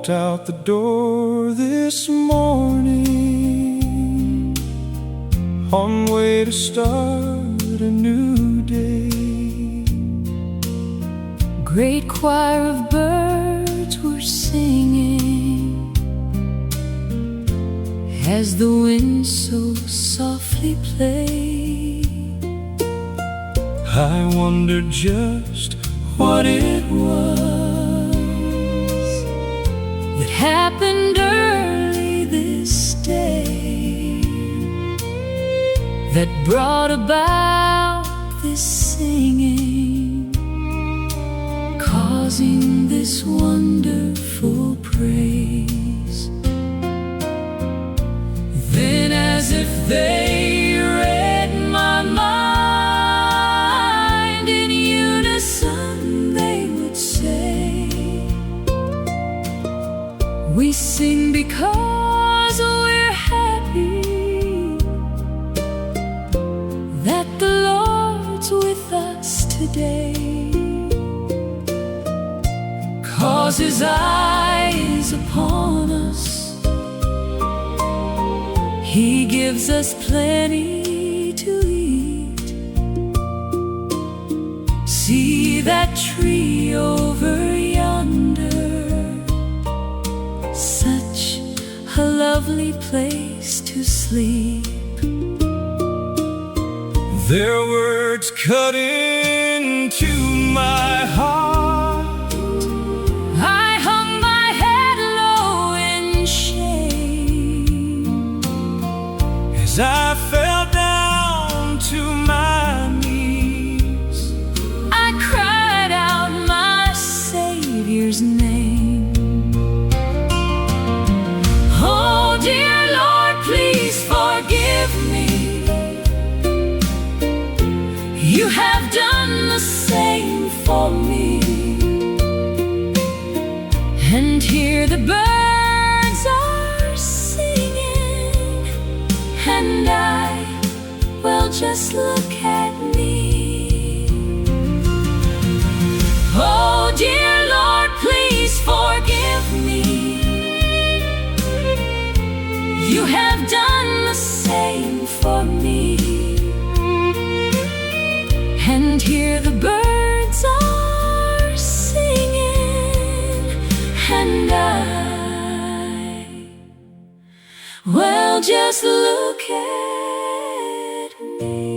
walked out the door this morning, on way to start a new day. Great choir of birds were singing as the wind so softly played. I wondered just what it was that happened early this day that brought about this singing, causing this wonderful praise. Then, as if they read my mind, in unison they would say, we sing because we're happy that the Lord's with us today. 'Cause His eye is upon us, He gives us plenty to eat. See that tree over yonder, such a lovely place to sleep. Their words cut into my heart. I hung my head low in shame As I fell down to my knees, I cried out my Savior's name. Oh, dear Lord, please forgive me. You have done the same for me. And here the birds are singing, and well, just look at me. Oh, dear Lord, please forgive me. You have done the same for me. And here the birds are singing, and well, just look at me.